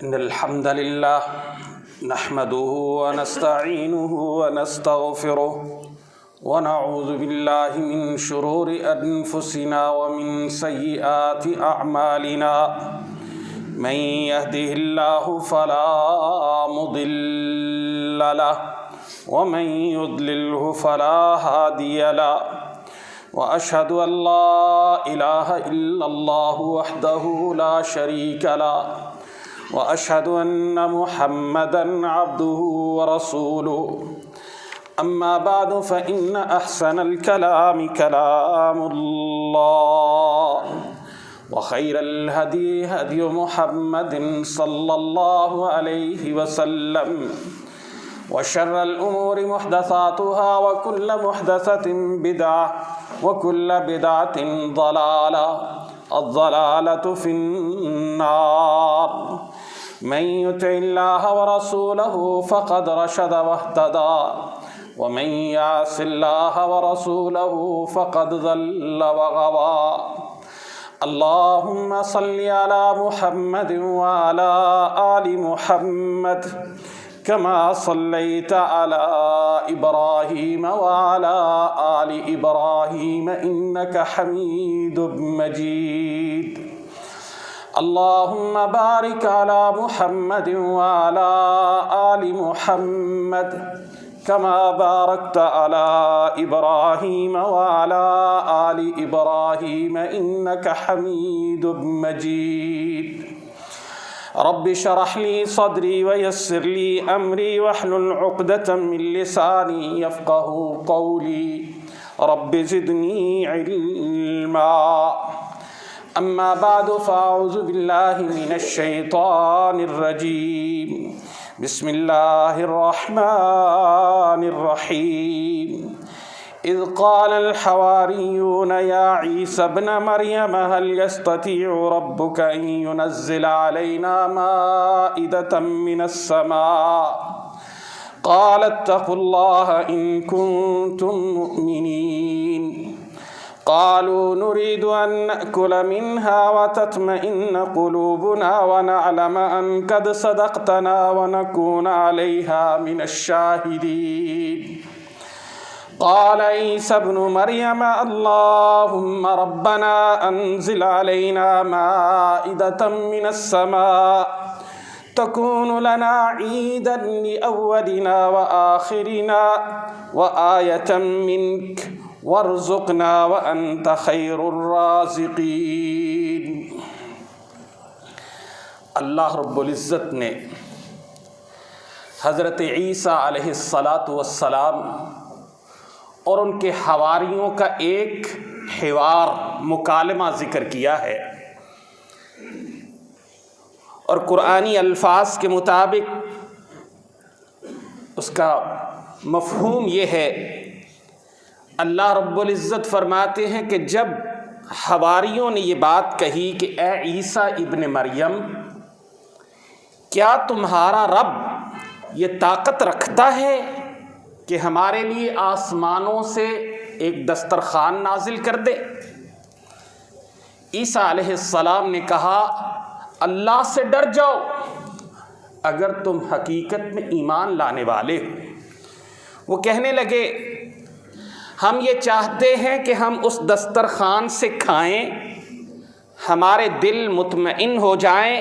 إن الحمد لله نحمده ونستعينه ونستغفره ونعوذ بالله من شرور أنفسنا ومن سيئات أعمالنا من يهده الله فلا مضل له ومن يضلله فلا هادي له وأشهد أن لا إله إلا الله وحده لا شريك له وأشهد أن محمدًا عبده ورسوله أما بعد فإن أحسن الكلام كلام الله وخير الهدي هدي محمد صلى الله عليه وسلم وشر الأمور محدثاتها وكل محدثة بدعة وكل بدعة ضلالة الضلالة في النار من يطع الله ورسوله فقد رشد واهتدى ومن يعص الله ورسوله فقد ضل وغوى اللهم صل على محمد وعلى آل محمد كما صليت على إبراهيم وعلى آل إبراهيم إنك حميد مجيد اللهم بارك على محمد وعلى آل محمد كما باركت على إبراهيم وعلى آل إبراهيم إنك حميد مجيد رب اشرح لي صدري ويسر لي أمري واحلل عقدة من لساني يفقه قولي رب زدني علما أما بعد فأعوذ بالله من الشيطان الرجيم بسم الله الرحمن الرحيم إذ قال الحواريون يا عيسى ابن مريم هل يستطيع ربك أن ينزل علينا مائدة من السماء قال اتقوا الله إن كنتم مؤمنين قالوا نريد أن نأكل منها وتطمئن قلوبنا ونعلم أن قد صدقتنا ونكون عليها من الشاهدين قال عيسى ابن مريم اللهم ربنا أنزل علينا مائدة من السماء تكون لنا عيدا لأولنا وآخرنا وآية منك وارزقنا وأنت خير الرازقين۔ اللہ رب العزت نے حضرت عیسیٰ علیہ السلام اور ان کے حواریوں کا ایک حوار مکالمہ ذکر کیا ہے، اور قرآنی الفاظ کے مطابق اس کا مفہوم یہ ہے۔ اللہ رب العزت فرماتے ہیں کہ جب حواریوں نے یہ بات کہی کہ اے عیسیٰ ابن مریم، کیا تمہارا رب یہ طاقت رکھتا ہے کہ ہمارے لیے آسمانوں سے ایک دسترخوان نازل کر دے؟ عیسیٰ علیہ السلام نے کہا اللہ سے ڈر جاؤ اگر تم حقیقت میں ایمان لانے والے ہو۔ وہ کہنے لگے ہم یہ چاہتے ہیں کہ ہم اس دسترخوان سے کھائیں، ہمارے دل مطمئن ہو جائیں،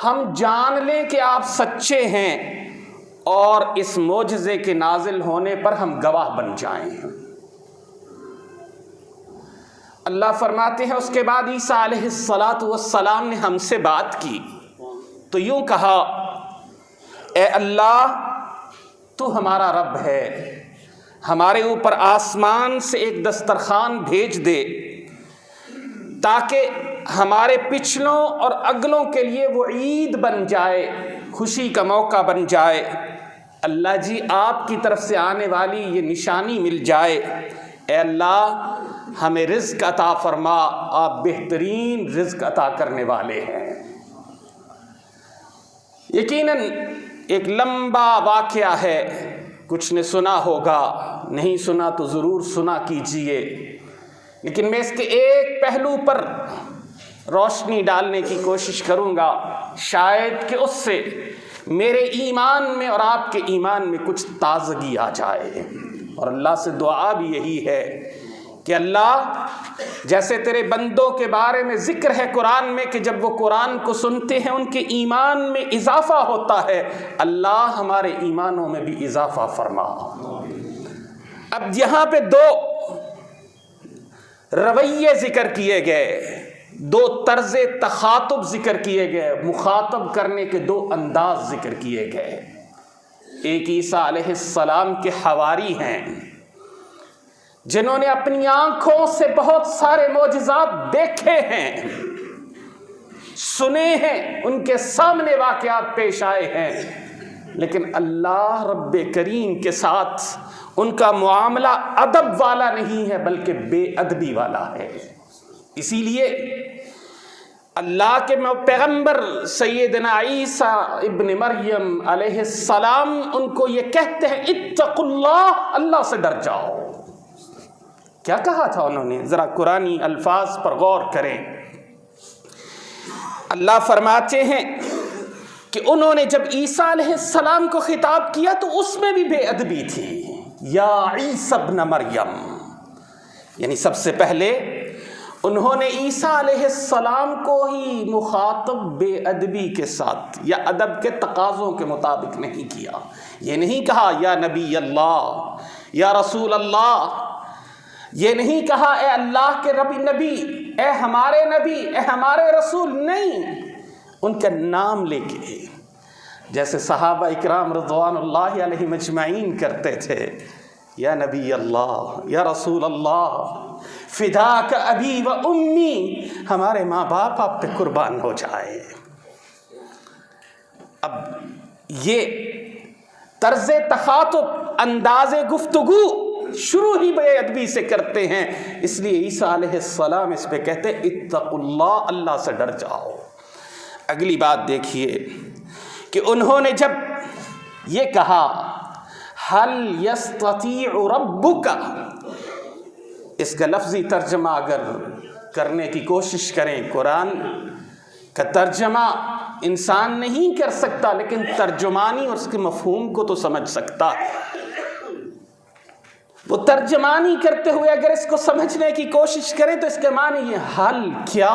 ہم جان لیں کہ آپ سچے ہیں، اور اس معجزے کے نازل ہونے پر ہم گواہ بن جائیں۔ اللہ فرماتے ہیں اس کے بعد عیسیٰ علیہ السلام نے ہم سے بات کی تو یوں کہا اے اللہ تو ہمارا رب ہے، ہمارے اوپر آسمان سے ایک دسترخوان بھیج دے تاکہ ہمارے پچھلوں اور اگلوں کے لیے وہ عید بن جائے، خوشی کا موقع بن جائے۔ اللہ جی آپ کی طرف سے آنے والی یہ نشانی مل جائے۔ اے اللہ ہمیں رزق عطا فرما، آپ بہترین رزق عطا کرنے والے ہیں۔ یقیناً ایک لمبا واقعہ ہے، کچھ نے سنا ہوگا، نہیں سنا تو ضرور سنا کیجئے، لیکن میں اس کے ایک پہلو پر روشنی ڈالنے کی کوشش کروں گا، شاید کہ اس سے میرے ایمان میں اور آپ کے ایمان میں کچھ تازگی آ جائے۔ اور اللہ سے دعا بھی یہی ہے کہ اللہ، جیسے تیرے بندوں کے بارے میں ذکر ہے قرآن میں کہ جب وہ قرآن کو سنتے ہیں ان کے ایمان میں اضافہ ہوتا ہے، اللہ ہمارے ایمانوں میں بھی اضافہ فرما۔ اب یہاں پہ دو رویے ذکر کیے گئے، دو طرز تخاطب ذکر کیے گئے، مخاطب کرنے کے دو انداز ذکر کیے گئے۔ ایک عیسیٰ علیہ السلام کے حواری ہیں جنہوں نے اپنی آنکھوں سے بہت سارے معجزات دیکھے ہیں، سنے ہیں، ان کے سامنے واقعات پیش آئے ہیں، لیکن اللہ رب کریم کے ساتھ ان کا معاملہ ادب والا نہیں ہے بلکہ بے ادبی والا ہے۔ اسی لیے اللہ کے پیغمبر سیدنا عیسیٰ ابن مریم علیہ السلام ان کو یہ کہتے ہیں اتقوا اللہ، اللہ سے ڈر جاؤ۔ کیا کہا تھا انہوں نے؟ ذرا قرآنی الفاظ پر غور کریں۔ اللہ فرماتے ہیں کہ انہوں نے جب عیسیٰ علیہ السلام کو خطاب کیا تو اس میں بھی بے ادبی تھی۔ یا عیسیٰ ابن مریم، یعنی سب سے پہلے انہوں نے عیسیٰ علیہ السلام کو ہی مخاطب بے ادبی کے ساتھ یا ادب کے تقاضوں کے مطابق نہیں کیا۔ یہ نہیں کہا یا نبی اللہ، یا رسول اللہ، یہ نہیں کہا اے اللہ کے نبی، اے ہمارے نبی، اے ہمارے رسول، نہیں، ان کا نام لے کے جیسے صحابہ اکرام رضوان اللہ علیہم اجمعین کرتے تھے، یا نبی اللہ، یا رسول اللہ، فداک ابی و امی، ہمارے ماں باپ آپ پہ قربان ہو جائے۔ اب یہ طرز تخاطب، انداز گفتگو شروع ہی بے ادبی سے کرتے ہیں، اس لیے عیسیٰ علیہ السلام اس پہ کہتے ہیں اتقوا اللہ، اللہ سے ڈر جاؤ۔ اگلی بات دیکھیے کہ انہوں نے جب یہ کہا حل یستطیع ربک، اس کا لفظی ترجمہ اگر کرنے کی کوشش کریں، قرآن کا ترجمہ انسان نہیں کر سکتا لیکن ترجمانی اور اس کے مفہوم کو تو سمجھ سکتا ہے۔ وہ ترجمانی کرتے ہوئے اگر اس کو سمجھنے کی کوشش کریں تو اس کے معنی یہ حل، کیا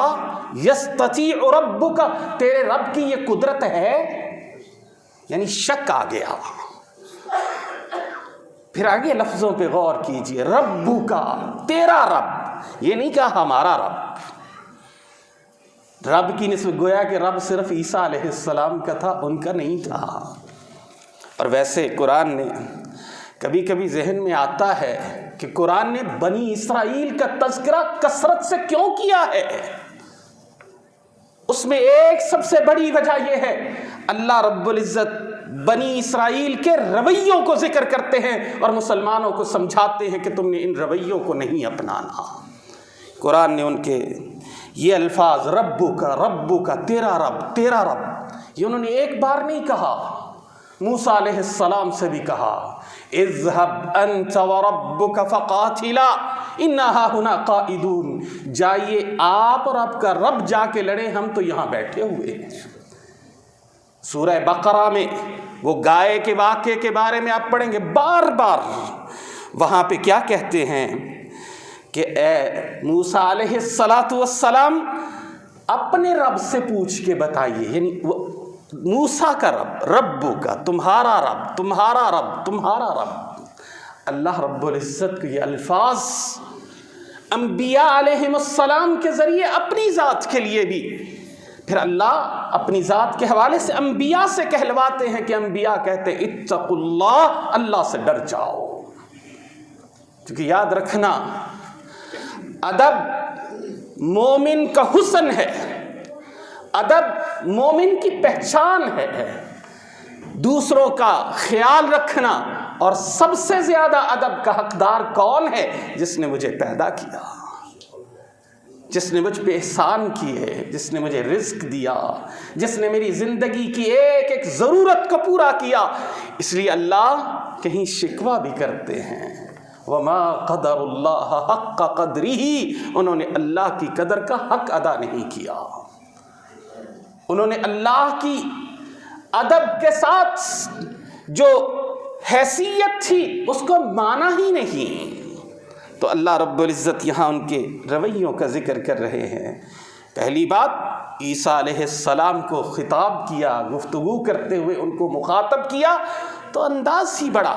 یستطیع ربک، تیرے رب کی یہ قدرت ہے، یعنی شک آ گیا۔ پھر آگے لفظوں پہ غور کیجئے، ربک، تیرا رب، یہ نہیں کہا ہمارا رب۔ رب کی نسبت گویا کہ رب صرف عیسیٰ علیہ السلام کا تھا، ان کا نہیں تھا۔ اور ویسے قرآن نے کبھی کبھی ذہن میں آتا ہے کہ قرآن نے بنی اسرائیل کا تذکرہ کثرت سے کیوں کیا ہے؟ اس میں ایک سب سے بڑی وجہ یہ ہے، اللہ رب العزت بنی اسرائیل کے رویوں کو ذکر کرتے ہیں اور مسلمانوں کو سمجھاتے ہیں کہ تم نے ان رویوں کو نہیں اپنانا۔ قرآن نے ان کے یہ الفاظ ربک، ربک، تیرا رب، تیرا رب، یہ انہوں نے ایک بار نہیں کہا، موسیٰ علیہ السلام سے بھی کہا اذهب انت وربک فقاتلا انا ہاہنا قاعدون، جائیے آپ اور آپ کا رب جا کے لڑیں، ہم تو یہاں بیٹھے ہوئے ہیں۔ سورہ بقرہ میں وہ گائے کے واقعے کے بارے میں آپ پڑھیں گے، بار بار وہاں پہ کیا کہتے ہیں کہ اے موسیٰ علیہ السلام اپنے رب سے پوچھ کے بتائیے، یعنی موسیٰ کا رب، ربو کا، تمہارا رب، تمہارا رب، تمہارا رب۔ اللہ رب العزت کے یہ الفاظ انبیاء علیہم السلام کے ذریعے اپنی ذات کے لیے بھی، پھر اللہ اپنی ذات کے حوالے سے انبیاء سے کہلواتے ہیں کہ انبیاء کہتے ہیں اتقوا اللہ، اللہ سے ڈر جاؤ۔ کیونکہ یاد رکھنا، ادب مومن کا حسن ہے، ادب مومن کی پہچان ہے، دوسروں کا خیال رکھنا، اور سب سے زیادہ ادب کا حقدار کون ہے؟ جس نے مجھے پیدا کیا، جس نے مجھ پہ احسان کیے، جس نے مجھے رزق دیا، جس نے میری زندگی کی ایک ایک ضرورت کو پورا کیا۔ اس لیے اللہ کہیں شکوہ بھی کرتے ہیں وما قدر اللہ حق قدرہ، انہوں نے اللہ کی قدر کا حق ادا نہیں کیا، انہوں نے اللہ کی ادب کے ساتھ جو حیثیت تھی اس کو مانا ہی نہیں۔ تو اللہ رب العزت یہاں ان کے رویوں کا ذکر کر رہے ہیں۔ پہلی بات، عیسیٰ علیہ السلام کو خطاب کیا، گفتگو کرتے ہوئے ان کو مخاطب کیا تو انداز ہی بڑا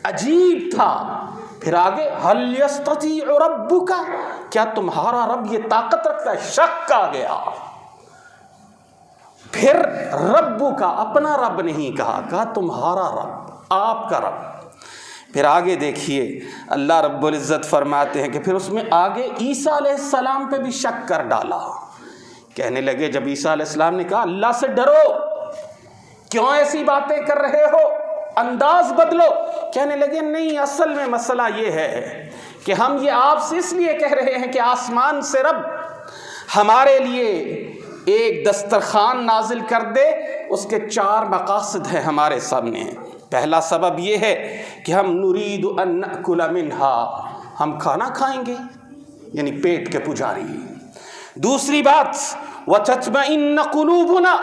عجیب تھا۔ پھر آگے حل یستطیع ربک، کیا تمہارا رب یہ طاقت رکھتا ہے؟ شک آ گیا۔ پھر رب کا، اپنا رب نہیں کہا تمہارا رب، آپ کا رب۔ پھر آگے دیکھیے اللہ رب العزت فرماتے ہیں کہ پھر اس میں آگے عیسیٰ علیہ السلام پہ بھی شک کر ڈالا۔ کہنے لگے جب عیسیٰ علیہ السلام نے کہا اللہ سے ڈرو، کیوں ایسی باتیں کر رہے ہو، انداز بدلو، کہنے لگے نہیں، اصل میں مسئلہ یہ ہے کہ ہم یہ آپ سے اس لیے کہہ رہے ہیں کہ آسمان سے رب ہمارے لیے ایک دسترخوان نازل کر دے، اس کے 4 مقاصد ہیں ہمارے سامنے۔ پہلا سبب یہ ہے کہ ہم نرید ان نأکل منہا، ہم کھانا کھائیں گے، یعنی پیٹ کے پجاری۔ دوسری بات وتطمئن قلوبنا،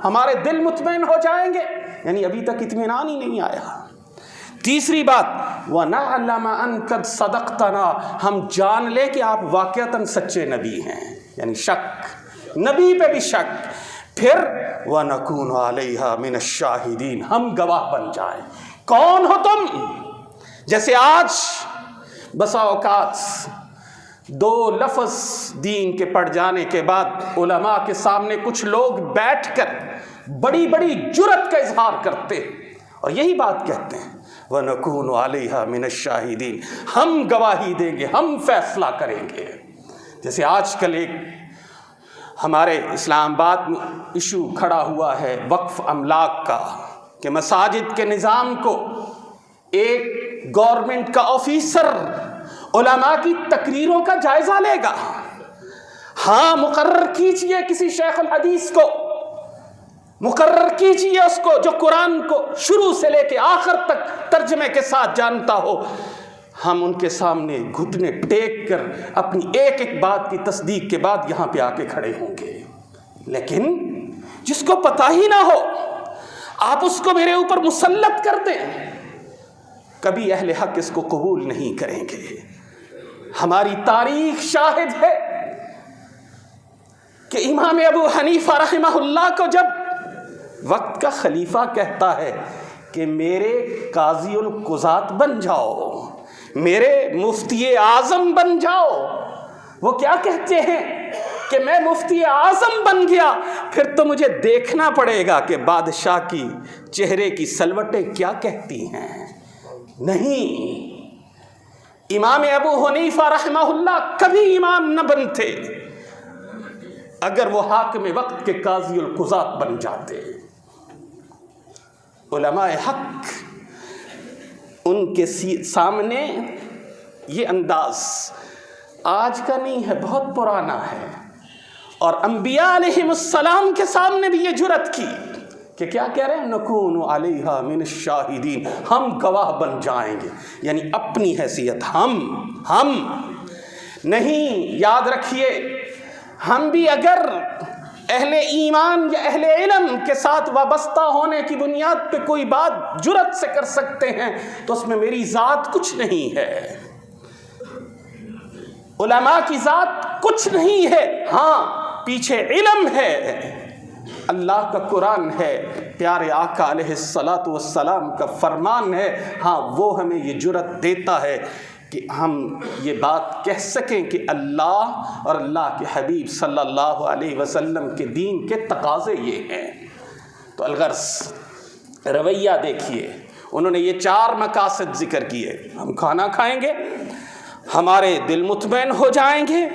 ہمارے دل مطمئن ہو جائیں گے، یعنی ابھی تک اطمینان ہی نہیں آیا۔ تیسری بات وَنَعْلَمَ أَن قَدْ صَدَقْتَنَا، ہم جان لے کہ آپ واقعتاً سچے نبی ہیں، یعنی شک، نبی پہ بھی شک۔ پھر وَنَكُونُ عَلَيْهَا مِنَ الشَّاهِدِينَ، ہم گواہ بن جائیں۔ کون ہو تم؟ جیسے آج بسا اوقات 2 لفظ دین کے پڑھ جانے کے بعد علماء کے سامنے کچھ لوگ بیٹھ کر بڑی بڑی جرأت کا اظہار کرتے ہیں اور یہی بات کہتے ہیں وَنَكُونُ عَلَيْهَا مِنَ الشَّاهِدِينَ، ہم گواہی دیں گے، ہم فیصلہ کریں گے۔ جیسے آج کل ایک ہمارے اسلام آباد میں ایشو کھڑا ہوا ہے وقف املاک کا، کہ مساجد کے نظام کو ایک گورنمنٹ کا آفیسر علماء کی تقریروں کا جائزہ لے گا۔ ہاں مقرر کیجئے کسی شیخ الحدیث کو، مقرر کیجئے اس کو جو قرآن کو شروع سے لے کے آخر تک ترجمے کے ساتھ جانتا ہو۔ ہم ان کے سامنے گھٹنے ٹیک کر اپنی ایک ایک بات کی تصدیق کے بعد یہاں پہ آ کے کھڑے ہوں گے، لیکن جس کو پتہ ہی نہ ہو آپ اس کو میرے اوپر مسلط کر دیں، کبھی اہل حق اس کو قبول نہیں کریں گے۔ ہماری تاریخ شاہد ہے کہ امام ابو حنیفہ رحمہ اللہ کو جب وقت کا خلیفہ کہتا ہے کہ میرے قاضی القضات بن جاؤ، میرے مفتی اعظم بن جاؤ، وہ کیا کہتے ہیں کہ میں مفتی اعظم بن گیا، پھر تو مجھے دیکھنا پڑے گا کہ بادشاہ کی چہرے کی سلوٹیں کیا کہتی ہیں۔ نہیں، امام ابو حنیفہ رحمہ اللہ کبھی امام نہ بنتے اگر وہ حاکم وقت کے قاضی القضات بن جاتے۔ علماء حق ان کے سامنے یہ انداز آج کا نہیں ہے، بہت پرانا ہے، اور انبیاء علیہ السلام کے سامنے بھی یہ جرأت کی کہ کیا کہہ رہے ہیں نکون علیہا من الشاہدین، ہم گواہ بن جائیں گے، یعنی اپنی حیثیت ہم نہیں۔ یاد رکھیے ہم بھی اگر اہل ایمان یا اہل علم کے ساتھ وابستہ ہونے کی بنیاد پہ کوئی بات جرأت سے کر سکتے ہیں تو اس میں میری ذات کچھ نہیں ہے، علماء کی ذات کچھ نہیں ہے، ہاں پیچھے علم ہے، اللہ کا قرآن ہے، پیارے آقا علیہ السلام کا فرمان ہے، ہاں وہ ہمیں یہ جرأت دیتا ہے کہ ہم یہ بات کہہ سکیں کہ اللہ اور اللہ کے حبیب صلی اللہ علیہ وسلم کے دین کے تقاضے یہ ہیں۔ تو الغرض رویہ دیکھیے، انہوں نے یہ 4 مقاصد ذکر کیے، ہم کھانا کھائیں گے، ہمارے دل مطمئن ہو جائیں گے،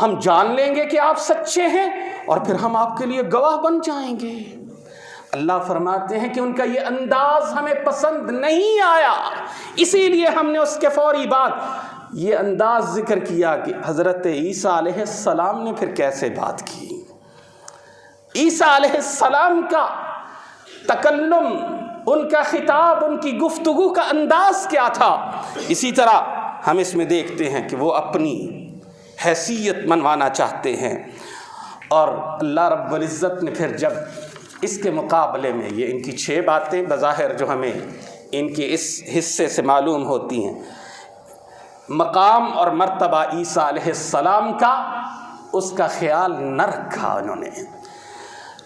ہم جان لیں گے کہ آپ سچے ہیں، اور پھر ہم آپ کے لیے گواہ بن جائیں گے۔ اللہ فرماتے ہیں کہ ان کا یہ انداز ہمیں پسند نہیں آیا، اسی لیے ہم نے اس کے فوری بعد یہ انداز ذکر کیا کہ حضرت عیسیٰ علیہ السلام نے پھر کیسے بات کی۔ عیسیٰ علیہ السلام کا تکلم ان کا خطاب، ان کی گفتگو کا انداز کیا تھا۔ اسی طرح ہم اس میں دیکھتے ہیں کہ وہ اپنی حیثیت منوانا چاہتے ہیں، اور اللہ رب العزت نے پھر جب اس کے مقابلے میں یہ ان کی 6 باتیں بظاہر جو ہمیں ان کے اس حصے سے معلوم ہوتی ہیں، مقام اور مرتبہ عیسیٰ علیہ السلام کا، اس کا خیال نہ رکھا انہوں نے۔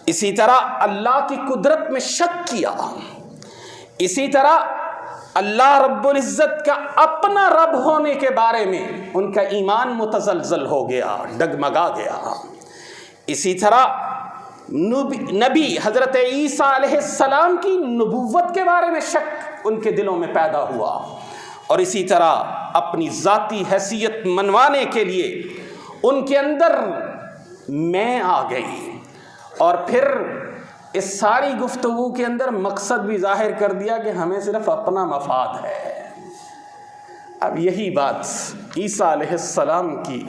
اسی طرح اللہ کی قدرت میں شک کیا، اسی طرح اللہ رب العزت کا اپنا رب ہونے کے بارے میں ان کا ایمان متزلزل ہو گیا، ڈگمگا گیا۔ اسی طرح نبی حضرت عیسیٰ علیہ السلام کی نبوت کے بارے میں شک ان کے دلوں میں پیدا ہوا، اور اسی طرح اپنی ذاتی حیثیت منوانے کے لیے ان کے اندر میں آ گئی، اور پھر اس ساری گفتگو کے اندر مقصد بھی ظاہر کر دیا کہ ہمیں صرف اپنا مفاد ہے۔ اب یہی بات عیسیٰ علیہ السلام کی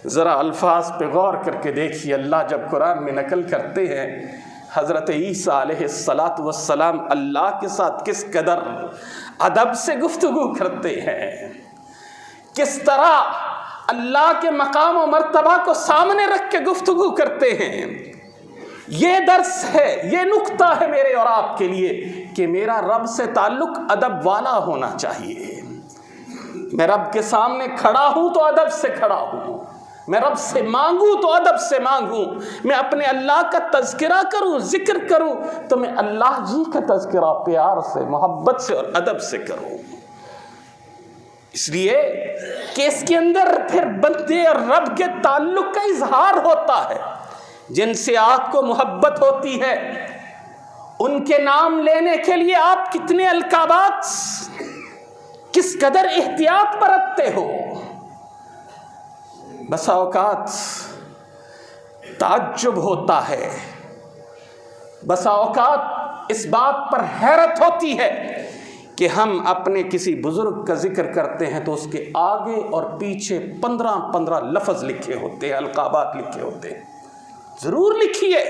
ذرا الفاظ پہ غور کر کے دیکھیے۔ اللہ جب قرآن میں نقل کرتے ہیں حضرت عیسیٰ علیہ السلام اللہ کے ساتھ کس قدر ادب سے گفتگو کرتے ہیں، کس طرح اللہ کے مقام و مرتبہ کو سامنے رکھ کے گفتگو کرتے ہیں، یہ درس ہے، یہ نقطہ ہے میرے اور آپ کے لیے کہ میرا رب سے تعلق ادب والا ہونا چاہیے۔ میں رب کے سامنے کھڑا ہوں تو ادب سے کھڑا ہوں، میں رب سے مانگوں تو ادب سے مانگوں، میں اپنے اللہ کا تذکرہ کروں، ذکر کروں تو میں اللہ جی کا تذکرہ پیار سے، محبت سے اور ادب سے کروں۔ اس لیے کہ اس کے اندر پھر بندے اور رب کے تعلق کا اظہار ہوتا ہے۔ جن سے آپ کو محبت ہوتی ہے ان کے نام لینے کے لیے آپ کتنے القابات، کس قدر احتیاط برتتے ہو۔ بسا اوقات تعجب ہوتا ہے، بسا اوقات اس بات پر حیرت ہوتی ہے کہ ہم اپنے کسی بزرگ کا ذکر کرتے ہیں تو اس کے آگے اور پیچھے 15 لفظ لکھے ہوتے ہیں، القابات لکھے ہوتے ہیں۔ ضرور لکھیے،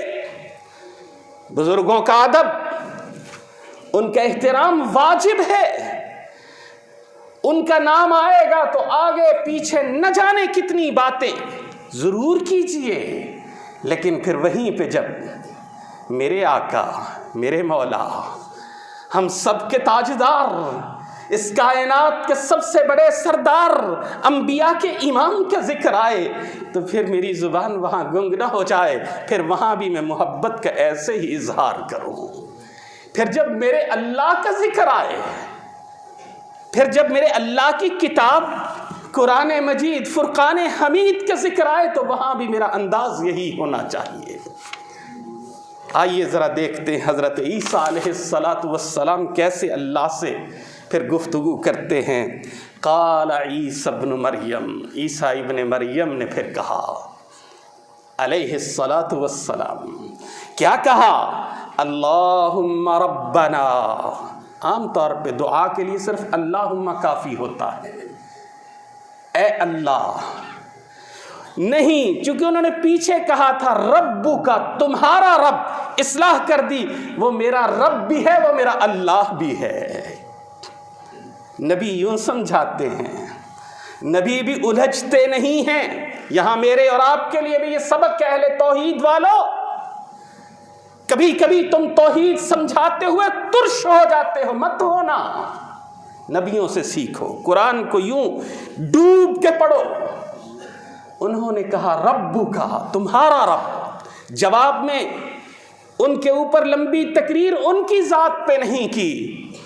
بزرگوں کا ادب، ان کا احترام واجب ہے۔ ان کا نام آئے گا تو آگے پیچھے نہ جانے کتنی باتیں ضرور کیجئے، لیکن پھر وہیں پہ جب میرے آقا، میرے مولا، ہم سب کے تاجدار، اس کائنات کے سب سے بڑے سردار، انبیاء کے امام کا ذکر آئے تو پھر میری زبان وہاں گنگ نہ ہو جائے، پھر وہاں بھی میں محبت کا ایسے ہی اظہار کروں۔ پھر جب میرے اللہ کا ذکر آئے، پھر جب میرے اللہ کی کتاب قرآن مجید فرقان حمید کا ذکر آئے تو وہاں بھی میرا انداز یہی ہونا چاہیے۔ آئیے ذرا دیکھتے ہیں حضرت عیسیٰ علیہ السلام کیسے اللہ سے پھر گفتگو کرتے ہیں۔ قال عیسی ابن مریم، عیسیٰ ابن مریم نے پھر کہا علیہ السلام، کیا کہا؟ اللہم ربنا۔ عام طور پہ دعا کے لیے صرف اللہم کافی ہوتا ہے، اے اللہ نہیں، چونکہ انہوں نے پیچھے کہا تھا ربو کا، تمہارا رب، اصلاح کر دی، وہ میرا رب بھی ہے، وہ میرا اللہ بھی ہے۔ نبی یوں سمجھاتے ہیں، نبی بھی الجھتے نہیں ہیں۔ یہاں میرے اور آپ کے لیے بھی یہ سبق ہے، اہل توحید والو، کبھی کبھی تم توحید سمجھاتے ہوئے ترش ہو جاتے ہو، مت ہونا، نبیوں سے سیکھو، قرآن کو یوں ڈوب کے پڑھو۔ انہوں نے کہا ربو کا، تمہارا رب، جواب میں ان کے اوپر لمبی تقریر ان کی ذات پہ نہیں کی،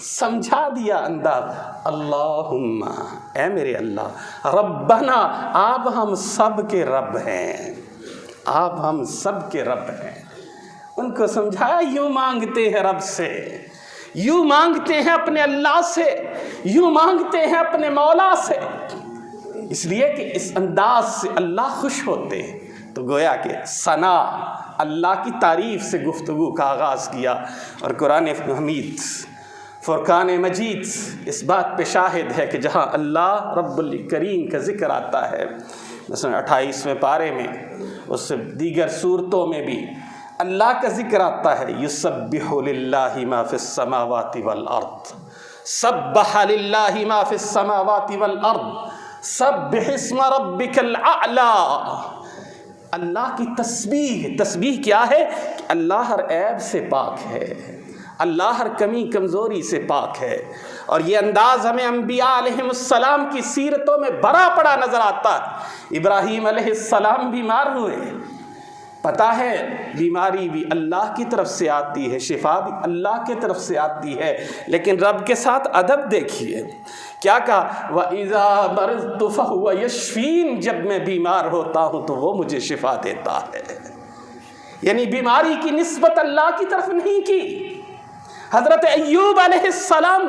سمجھا دیا انداز، اللہم، اے میرے اللہ، ربنا، آپ ہم سب کے رب ہیں، آپ ہم سب کے رب ہیں۔ ان کو سمجھایا یوں مانگتے ہیں رب سے، یوں مانگتے ہیں اپنے اللہ سے، یوں مانگتے ہیں اپنے مولا سے، اس لیے کہ اس انداز سے اللہ خوش ہوتے ہیں۔ تو گویا کہ ثنا، اللہ کی تعریف سے گفتگو کا آغاز کیا، اور قرآن حمید فرقان مجید اس بات پہ شاہد ہے کہ جہاں اللہ رب الکریم کا ذکر آتا ہے، مثلا 28ویں پارے میں، اس سے دیگر صورتوں میں بھی اللہ کا ذکر آتا ہے یسبح للہ ما فی السماوات والارض، سبح للہ ما فی السماوات والارض، سبح اسم ربک الاعلی۔ اللہ کی تسبیح، تسبیح کیا ہے کہ اللہ ہر عیب سے پاک ہے، اللہ ہر کمی کمزوری سے پاک ہے۔ اور یہ انداز ہمیں انبیاء علیہ السلام کی سیرتوں میں بھرا پڑا نظر آتا ہے۔ ابراہیم علیہ السلام بیمار ہوئے، پتہ ہے بیماری بھی اللہ کی طرف سے آتی ہے، شفا بھی اللہ کی طرف سے آتی ہے، لیکن رب کے ساتھ ادب دیکھیے، کیا کہا وَإِذَا مَرِضْتُ فَهُوَ يَشْفِينِ، جب میں بیمار ہوتا ہوں تو وہ مجھے شفا دیتا ہے۔ یعنی بیماری کی نسبت اللہ کی طرف نہیں کی۔ حضرت ایوب علیہ السلام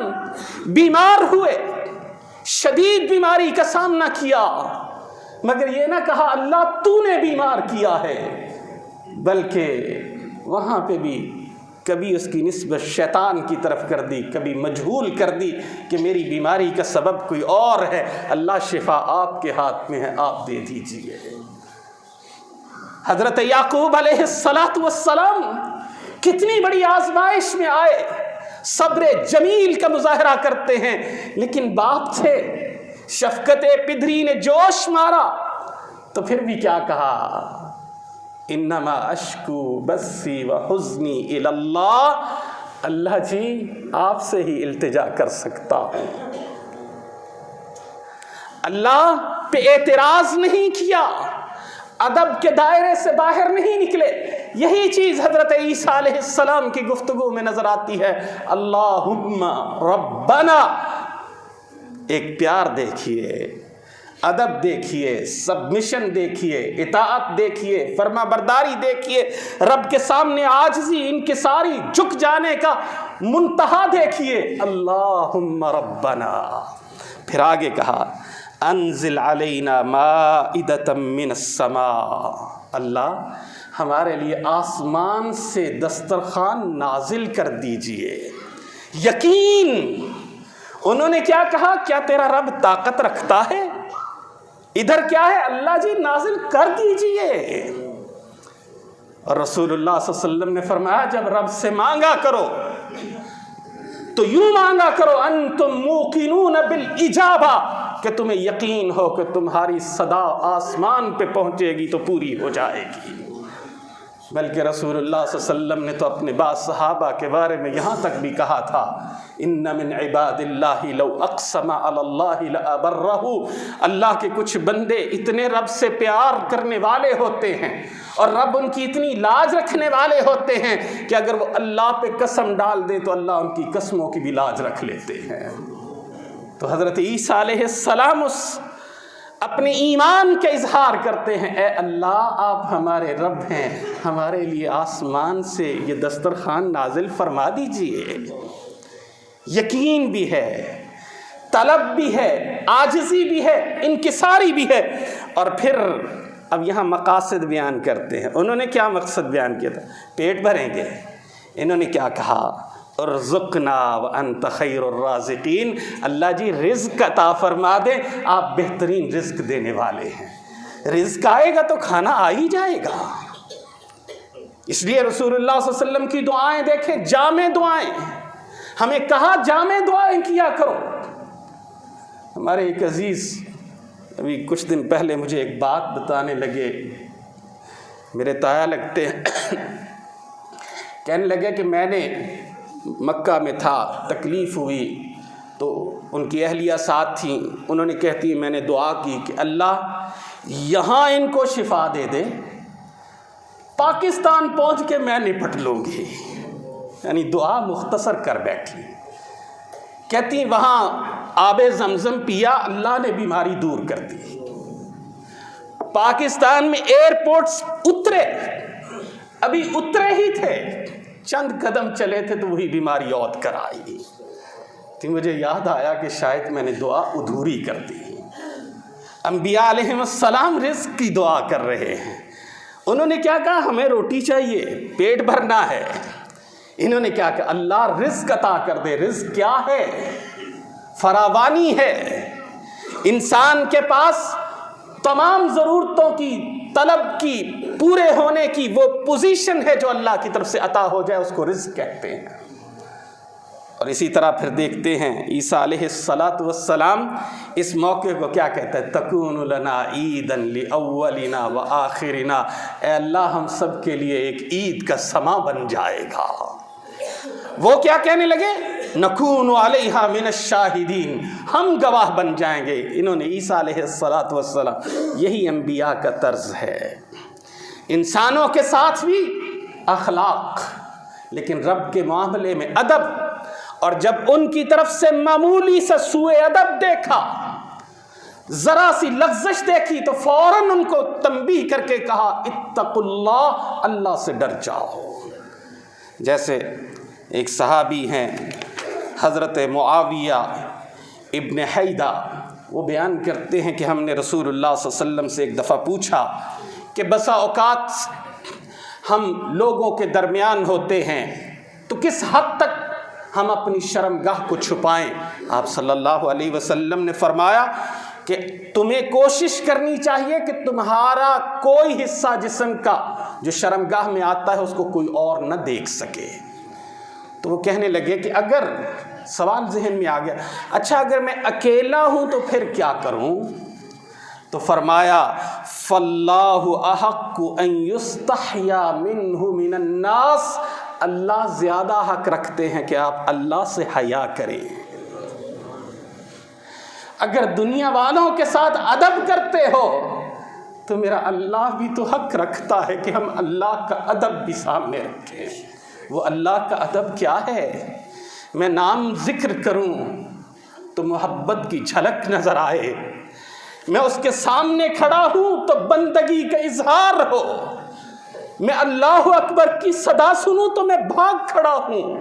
بیمار ہوئے، شدید بیماری کا سامنا کیا، مگر یہ نہ کہا اللہ تو نے بیمار کیا ہے، بلکہ وہاں پہ بھی کبھی اس کی نسبت شیطان کی طرف کر دی، کبھی مجہول کر دی کہ میری بیماری کا سبب کوئی اور ہے، اللہ شفا آپ کے ہاتھ میں ہے، آپ دے دیجئے۔ حضرت یعقوب علیہ السلام کتنی بڑی آزمائش میں آئے، صبر جمیل کا مظاہرہ کرتے ہیں، لیکن باپ تھے، شفقت پدری نے جوش مارا تو پھر بھی کیا کہا انما اشکو بثی وحزنی الی اللہ، اللہ جی آپ سے ہی التجا کر سکتا ہوں۔ اللہ پہ اعتراض نہیں کیا، ادب کے دائرے سے باہر نہیں نکلے۔ یہی چیز حضرت عیسیٰ علیہ السلام کی گفتگو میں نظر آتی ہے، اللہم ربنا۔ ایک پیار دیکھیے، ادب دیکھیے، سبمیشن دیکھیے، اطاعت دیکھیے، فرما برداری دیکھیے، رب کے سامنے عاجزی انکساری جھک جانے کا منتہا دیکھیے، اللہم ربنا۔ پھر آگے کہا انزل علینا مائدۃ من السماء، اللہ ہمارے لیے آسمان سے دسترخوان نازل کر دیجئے۔ یقین انہوں نے کیا کہا، کیا تیرا رب طاقت رکھتا ہے؟ ادھر کیا ہے، اللہ جی نازل کر دیجئے۔ اور رسول اللہ صلی اللہ علیہ وسلم نے فرمایا جب رب سے مانگا کرو تو یوں مانگا کرو انتم موقنون بالاجابہ، کہ تمہیں یقین ہو کہ تمہاری صدا آسمان پہ پہنچے گی تو پوری ہو جائے گی۔ بلکہ رسول اللہ صلی اللہ علیہ وسلم نے تو اپنے بعض صحابہ کے بارے میں یہاں تک بھی کہا تھا ان من عباد اللہ لو اقسم علی اللہ لابرہ، اللہ کے کچھ بندے اتنے رب سے پیار کرنے والے ہوتے ہیں اور رب ان کی اتنی لاج رکھنے والے ہوتے ہیں کہ اگر وہ اللہ پہ قسم ڈال دیں تو اللہ ان کی قسموں کی بھی لاج رکھ لیتے ہیں۔ تو حضرت عیسیٰ علیہ السلام اس اپنے ایمان کا اظہار کرتے ہیں، اے اللہ آپ ہمارے رب ہیں، ہمارے لیے آسمان سے یہ دسترخوان نازل فرما دیجئے۔ یقین بھی ہے، طلب بھی ہے، عاجزی بھی ہے، انکساری بھی ہے۔ اور پھر اب یہاں مقاصد بیان کرتے ہیں۔ انہوں نے کیا مقصد بیان کیا تھا، پیٹ بھریں گے، انہوں نے کیا کہا ارزقنا وانت خیر الرازقین، اللہ جی رزق عطا فرما دیں، آپ بہترین رزق دینے والے ہیں۔ رزق آئے گا تو کھانا آ ہی جائے گا۔ اس لیے رسول اللہ صلی اللہ علیہ وسلم کی دعائیں دیکھیں، جامع دعائیں، ہمیں کہا جامع دعائیں کیا کرو۔ ہمارے ایک عزیز ابھی کچھ دن پہلے مجھے ایک بات بتانے لگے، میرے تایا لگتے ہیں، کہنے لگے کہ میں نے مکہ میں تھا، تکلیف ہوئی تو ان کی اہلیہ ساتھ تھیں، انہوں نے کہتی میں نے دعا کی کہ اللہ یہاں ان کو شفا دے دے، پاکستان پہنچ کے میں نپٹ لوں گی۔ یعنی دعا مختصر کر بیٹھی، کہتی وہاں آب زمزم پیا، اللہ نے بیماری دور کر دی۔ پاکستان میں ایئرپورٹس اترے، ابھی اترے ہی تھے، چند قدم چلے تھے تو وہی بیماری عود کر آئی تو مجھے یاد آیا کہ شاید میں نے دعا ادھوری کر دی۔ انبیاء علیہ السلام رزق کی دعا کر رہے ہیں، انہوں نے کیا کہا ہمیں روٹی چاہیے، پیٹ بھرنا ہے۔ انہوں نے کیا کہا اللہ رزق عطا کر دے۔ رزق کیا ہے؟ فراوانی ہے، انسان کے پاس تمام ضرورتوں کی طلب کی، پورے ہونے کی وہ پوزیشن ہے جو اللہ کی طرف سے عطا ہو جائے، اس کو رزق کہتے ہیں۔ اور اسی طرح پھر دیکھتے ہیں عیسیٰ علیہ السلام اس موقع کو کیا کہتا ہے، تکون لنا عیدا لاولنا وآخرنا، اے اللہ ہم سب کے لیے ایک عید کا سما بن جائے گا۔ وہ کیا کہنے لگے، نکون علیہا من الشاہدین، ہم گواہ بن جائیں گے۔ انہوں نے عیسیٰ علیہ السلام، یہی انبیاء کا طرز ہے، انسانوں کے ساتھ بھی اخلاق، لیکن رب کے معاملے میں ادب۔ اور جب ان کی طرف سے معمولی سا سوء ادب دیکھا، ذرا سی لغزش دیکھی، تو فوراً ان کو تنبیہ کر کے کہا اتقوا اللہ، اللہ سے ڈر جاؤ۔ جیسے ایک صحابی ہیں حضرت معاویہ ابن حیدہ، وہ بیان کرتے ہیں کہ ہم نے رسول اللہ صلی اللہ علیہ وسلم سے ایک دفعہ پوچھا کہ بسا اوقات ہم لوگوں کے درمیان ہوتے ہیں تو کس حد تک ہم اپنی شرمگاہ کو چھپائیں؟ آپ صلی اللہ علیہ وسلم نے فرمایا کہ تمہیں کوشش کرنی چاہیے کہ تمہارا کوئی حصہ جسم کا جو شرمگاہ میں آتا ہے اس کو کوئی اور نہ دیکھ سکے۔ تو وہ کہنے لگے کہ اگر، سوال ذہن میں آ گیا، اچھا اگر میں اکیلا ہوں تو پھر کیا کروں؟ تو فرمایا فاللہ احق ان یستحیا منہ من الناس، اللہ زیادہ حق رکھتے ہیں کہ آپ اللہ سے حیا کریں۔ اگر دنیا والوں کے ساتھ ادب کرتے ہو تو میرا اللہ بھی تو حق رکھتا ہے کہ ہم اللہ کا ادب بھی سامنے رکھیں۔ وہ اللہ کا ادب کیا ہے؟ میں نام ذکر کروں تو محبت کی جھلک نظر آئے، میں اس کے سامنے کھڑا ہوں تو بندگی کا اظہار ہو، میں اللہ اکبر کی صدا سنوں تو میں بھاگ کھڑا ہوں،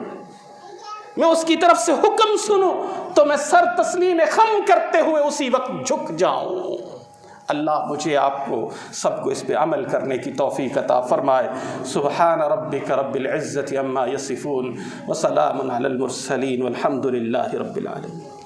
میں اس کی طرف سے حکم سنوں تو میں سر تسلیم خم کرتے ہوئے اسی وقت جھک جاؤں۔ اللہ مجھے آپ کو سب کو اس پہ عمل کرنے کی توفیق عطا فرمائے۔ سبحان ربک رب العزت عما یصفون وسلام علی المرسلین والحمد للہ رب العالمین۔